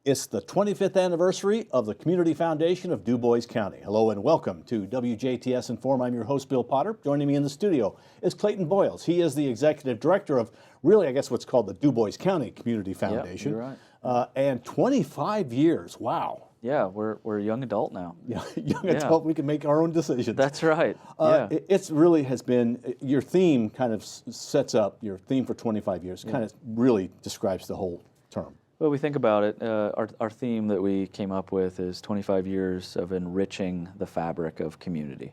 It's the 25th anniversary of the Community Foundation of Dubois County. Hello and welcome to WJTS in.form. I'm your host, Bill Potter. Joining me in the studio is Clayton Boyles. He is the executive director of really, I guess, what's called the Dubois County Community Foundation. Yeah, you're right. And 25 years, wow. Yeah, we're a young adult now. Yeah, young adult, we can make our own decisions. That's right. Yeah. It's really has been, your theme kind of sets up, your theme for 25 years, kind of really describes the whole term. Well, we think about it, our theme that we came up with is 25 years of enriching the fabric of community.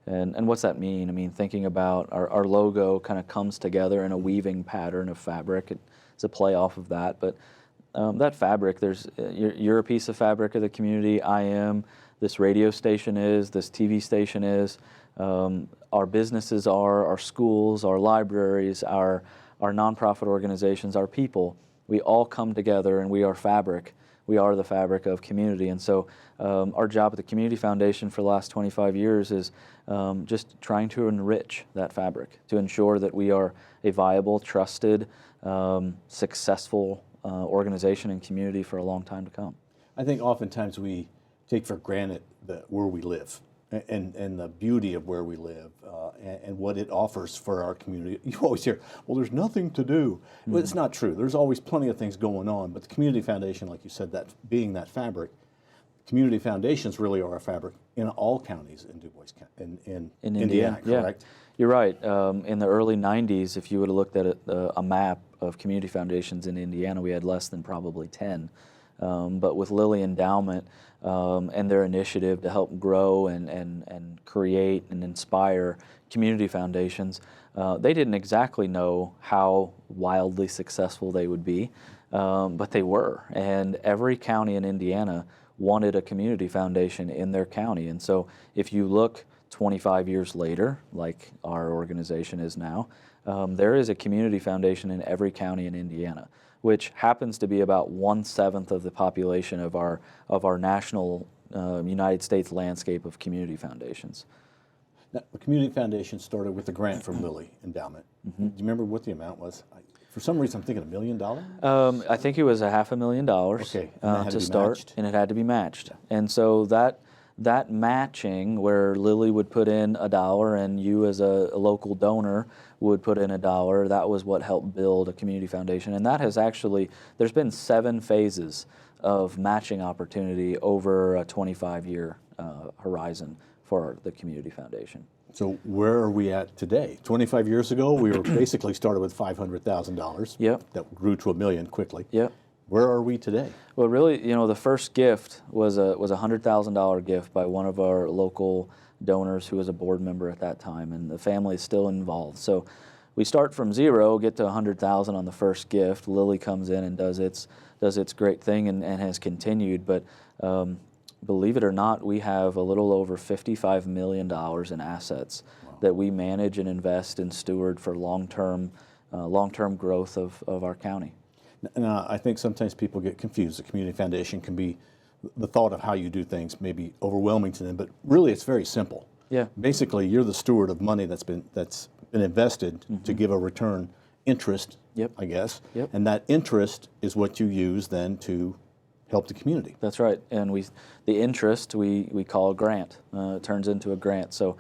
And what's that mean? I mean, thinking about our logo kind of comes together in a weaving pattern of fabric. It's a play off of that, but that fabric, you're a piece of fabric of the community. I am. This radio station is. This TV station is. Our businesses are. Our schools, our libraries, our nonprofit organizations, our people. We all come together and we are fabric. We are the fabric of community. And so our job at the Community Foundation for the last 25 years is just trying to enrich that fabric, to ensure that we are a viable, trusted, successful organization and community for a long time to come. I think oftentimes we take for granted where we live and the beauty of where we live and what it offers for our community. You always hear, well, there's nothing to do. Well, it's not true. There's always plenty of things going on, but the Community Foundation, like you said, that being that fabric, community foundations really are a fabric in all counties in Dubois County, in Indiana, correct? Yeah. You're right. In the early 90s, if you would have looked at a map of community foundations in Indiana, we had less than probably 10. But with Lilly Endowment and their initiative to help grow and create and inspire community foundations, they didn't exactly know how wildly successful they would be, but they were. And every county in Indiana wanted a community foundation in their county. And so if you look 25 years later, like our organization is now, there is a community foundation in every county in Indiana, which happens to be about 1/7 of the population of our national United States landscape of community foundations. Now, the Community Foundation started with a grant from Lilly Endowment. Do you remember what the amount was? For some reason, I'm thinking $1 million? I think it was $500,000 to start, and it had to be matched. And so that matching, where Lilly would put in $1 and you as a local donor would put in $1, that was what helped build a community foundation. And that has actually, there's been 7 phases of matching opportunity over a 25-year horizon for the community foundation. So where are we at today? 25 years ago, we were basically started with $500,000. Yep. That grew to $1 million quickly. Yep. Where are we today? Well, really, the first gift was a $100,000 gift by one of our local donors who was a board member at that time, and the family is still involved. So we start from zero, get to $100,000 on the first gift. Lilly comes in and does its great thing and has continued. But believe it or not, we have a little over $55 million in assets that we manage and invest and steward for long-term growth of our county. Now, I think sometimes people get confused. The Community Foundation can be, the thought of how you do things may be overwhelming to them, but really it's very simple. Yeah. Basically, you're the steward of money that's been invested to give a return interest, Yep. I guess, Yep. and that interest is what you use then to help the community. That's right, and the interest we call a grant. It turns into a grant. So,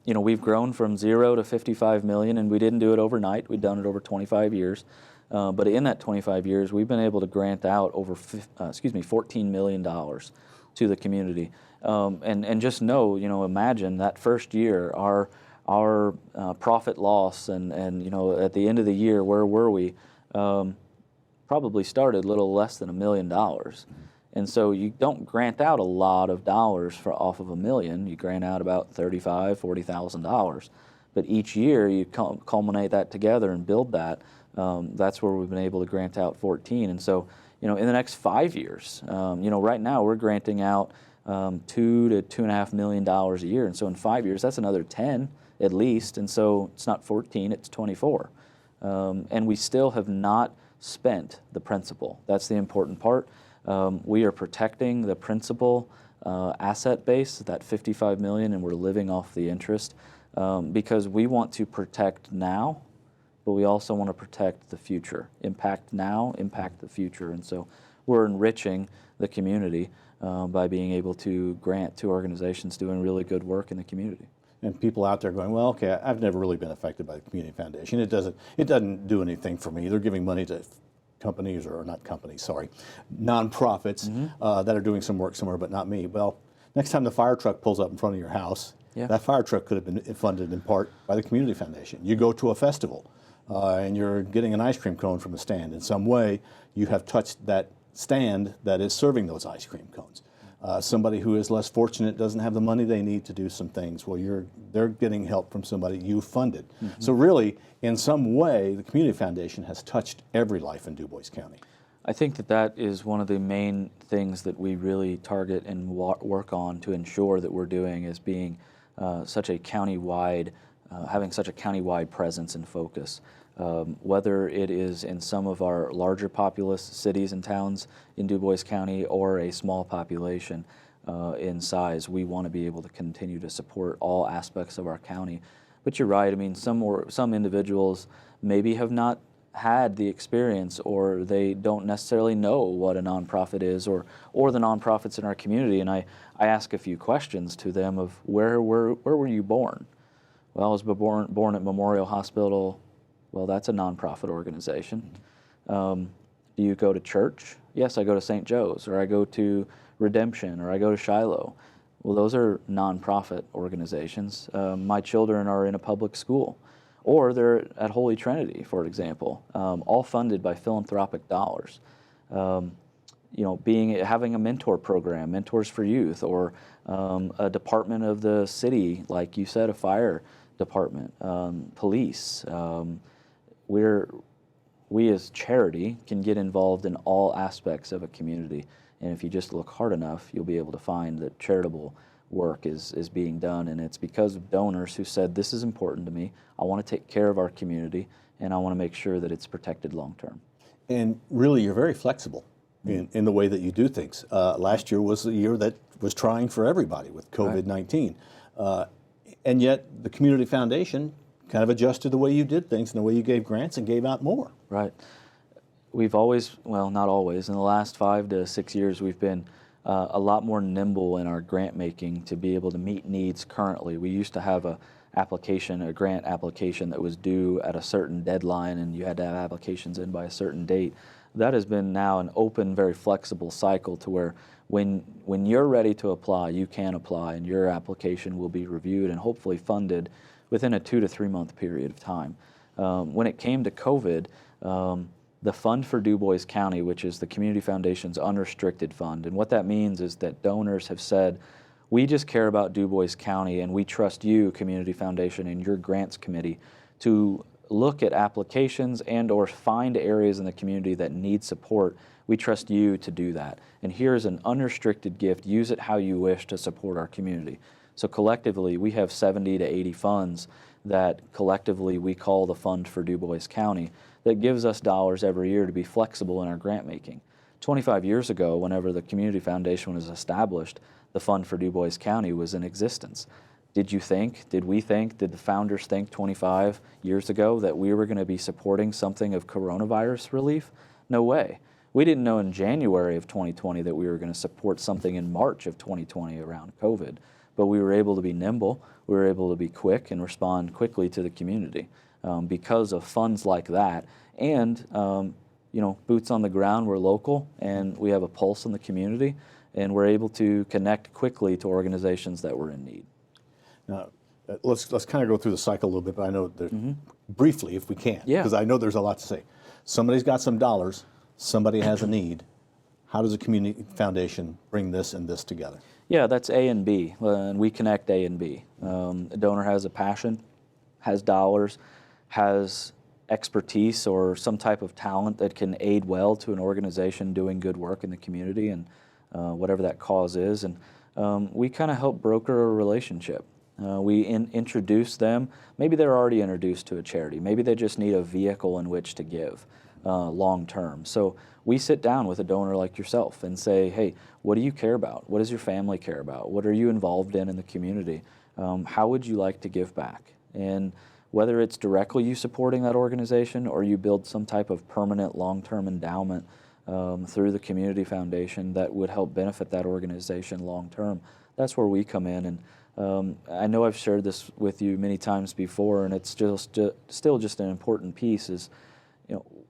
we've grown from 0 to $55 million, and we didn't do it overnight. We've done it over 25 years. But in that 25 years, we've been able to grant out over $14 million to the community. And just know, imagine that first year, our profit loss, and at the end of the year, where were we? Probably started a little less than $1 million. And so you don't grant out a lot of dollars off of $1 million. You grant out about $35,000, $40,000. But each year you culminate that together and build that. That's where we've been able to grant out 14. And so, in the next 5 years, right now we're granting out $2 to $2.5 million a year. And so in 5 years, that's another 10 at least. And so it's not 14, it's 24. And we still have not spent the principal. That's the important part. We are protecting the principal asset base, that $55 million, and we're living off the interest because we want to protect now, but we also want to protect the future. Impact now, impact the future. And so we're enriching the community by being able to grant to organizations doing really good work in the community. And people out there going, well, okay, I've never really been affected by the community foundation. It doesn't do anything for me. They're giving money to companies, or not companies, sorry, nonprofits that are doing some work somewhere, but not me. Well, next time the fire truck pulls up in front of your house, that fire truck could have been funded in part by the community foundation. You go to a festival and you're getting an ice cream cone from a stand. In some way, you have touched that stand that is serving those ice cream cones. Somebody who is less fortunate doesn't have the money they need to do some things. Well, they're getting help from somebody you funded. So really, in some way, the Community Foundation has touched every life in Dubois County. I think that is one of the main things that we really target and work on to ensure that we're doing, is being such a countywide, having such a countywide presence and focus. Whether it is in some of our larger populous cities and towns in Dubois County or a small population in size, we want to be able to continue to support all aspects of our county. But you're right, I mean, some individuals maybe have not had the experience, or they don't necessarily know what a nonprofit is, or the nonprofits in our community. And I ask a few questions to them of where were you born? Well, I was born at Memorial Hospital. Well, that's a nonprofit organization. Do you go to church? Yes, I go to St. Joe's, or I go to Redemption, or I go to Shiloh. Well, those are nonprofit organizations. My children are in a public school, or they're at Holy Trinity, for example, all funded by philanthropic dollars. Having a mentor program, Mentors for Youth, or a department of the city, like you said, a fire department, police. We as charity can get involved in all aspects of a community, and if you just look hard enough, you'll be able to find that charitable work is being done, and it's because of donors who said, this is important to me, I want to take care of our community, and I want to make sure that it's protected long term. And really, you're very flexible in the way that you do things. Last year was a year that was trying for everybody with COVID-19. And yet the Community Foundation kind of adjusted the way you did things and the way you gave grants and gave out more. Right. We've always, well, not always, in the last 5 to 6 years, we've been a lot more nimble in our grant making to be able to meet needs currently. We used to have a grant application that was due at a certain deadline, and you had to have applications in by a certain date. That has been now an open, very flexible cycle to where when you're ready to apply, you can apply, and your application will be reviewed and hopefully funded within a 2 to 3 month period of time. When it came to COVID, the fund for Dubois County, which is the Community Foundation's unrestricted fund, and what that means is that donors have said, we just care about Dubois County, and we trust you, Community Foundation, and your grants committee to look at applications and or find areas in the community that need support. We trust you to do that. And here's an unrestricted gift. Use it how you wish to support our community. So collectively, we have 70 to 80 funds that collectively we call the Fund for Dubois County, that gives us dollars every year to be flexible in our grant making. 25 years ago, whenever the Community Foundation was established, the Fund for Dubois County was in existence. Did we think, did the founders think 25 years ago that we were going to be supporting something of coronavirus relief? No way. We didn't know in January of 2020 that we were going to support something in March of 2020 around COVID, but we were able to be nimble, we were able to be quick and respond quickly to the community because of funds like that. And boots on the ground, we're local and we have a pulse in the community, and we're able to connect quickly to organizations that were in need. Now, let's kind of go through the cycle a little bit, but I know briefly, if we can, because I know there's a lot to say. Somebody's got some dollars, somebody has a need. How does a community foundation bring this and this together? Yeah, that's A and B, and we connect A and B. A donor has a passion, has dollars, has expertise or some type of talent that can aid well to an organization doing good work in the community, and whatever that cause is. And we kind of help broker a relationship. We introduce them. Maybe they're already introduced to a charity. Maybe they just need a vehicle in which to give long term. So we sit down with a donor like yourself and say, hey, what do you care about? What does your family care about? What are you involved in the community? How would you like to give back? And whether it's directly you supporting that organization or you build some type of permanent long-term endowment through the Community Foundation that would help benefit that organization long term. That's where we come in. And I know I've shared this with you many times before, and it's still just an important piece is,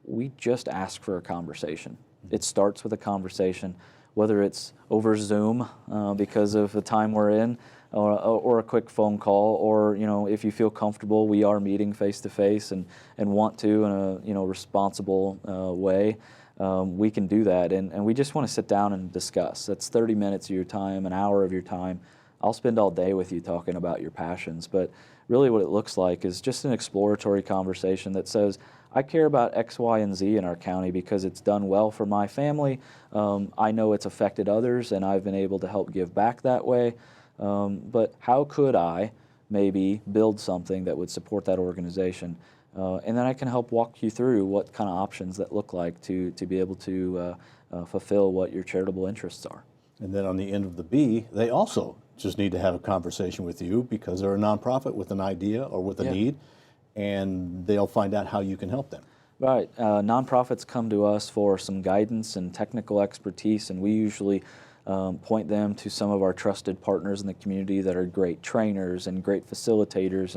we just ask for a conversation. It starts with a conversation, whether it's over Zoom because of the time we're in, or a quick phone call, or if you feel comfortable, we are meeting face to face and want to in a responsible way. We can do that, and we just want to sit down and discuss. That's 30 minutes of your time, an hour of your time. I'll spend all day with you talking about your passions, but really what it looks like is just an exploratory conversation that says, I care about X, Y, and Z in our county because it's done well for my family. I know it's affected others, and I've been able to help give back that way. But how could I maybe build something that would support that organization? And then I can help walk you through what kind of options that look like to be able to fulfill what your charitable interests are. And then on the end of the B, they also just need to have a conversation with you because they're a nonprofit with an idea or with a need, and they'll find out how you can help them. Right. Nonprofits come to us for some guidance and technical expertise, and we usually point them to some of our trusted partners in the community that are great trainers and great facilitators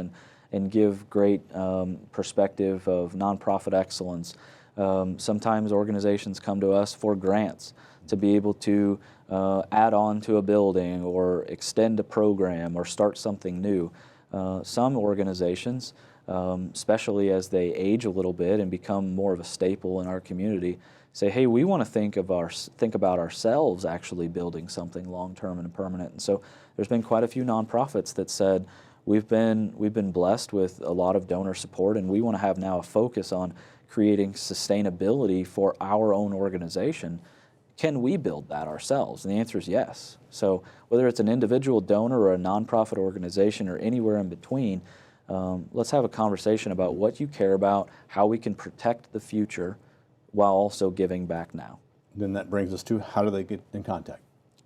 and give great perspective of nonprofit excellence. Sometimes organizations come to us for grants to be able to add on to a building or extend a program or start something new. Some organizations, especially as they age a little bit and become more of a staple in our community, say, hey, we want to think about ourselves actually building something long-term and permanent. And so there's been quite a few nonprofits that said, we've been blessed with a lot of donor support, and we want to have now a focus on creating sustainability for our own organization. Can we build that ourselves? And the answer is yes. So whether it's an individual donor or a nonprofit organization or anywhere in between, let's have a conversation about what you care about, how we can protect the future while also giving back now. Then that brings us to, how do they get in contact?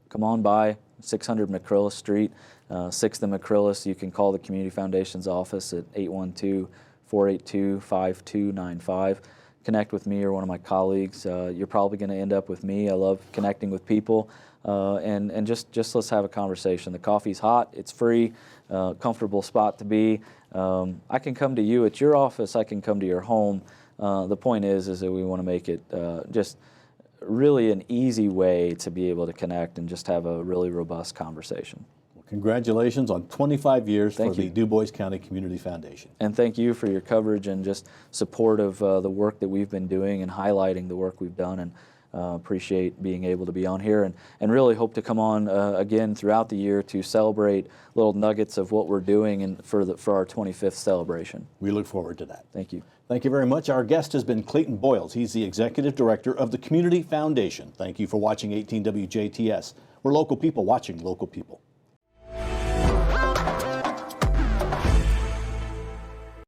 Come on by 600 McCrillis Street, 6th and McCrillis. You can call the Community Foundation's office at 812-482-5295. Connect with me or one of my colleagues. You're probably going to end up with me. I love connecting with people, and just let's have a conversation. The coffee's hot, it's free, comfortable spot to be. I can come to you at your office, I can come to your home. The point is that we want to make it just really an easy way to be able to connect and just have a really robust conversation. Congratulations on 25 years Thank for you. the Dubois County Community Foundation. And thank you for your coverage and just support of the work that we've been doing and highlighting the work we've done, and appreciate being able to be on here, and really hope to come on again throughout the year to celebrate little nuggets of what we're doing for our 25th celebration. We look forward to that. Thank you. Thank you very much. Our guest has been Clayton Boyles. He's the Executive Director of the Community Foundation. Thank you for watching 18 WJTS. We're local people watching local people.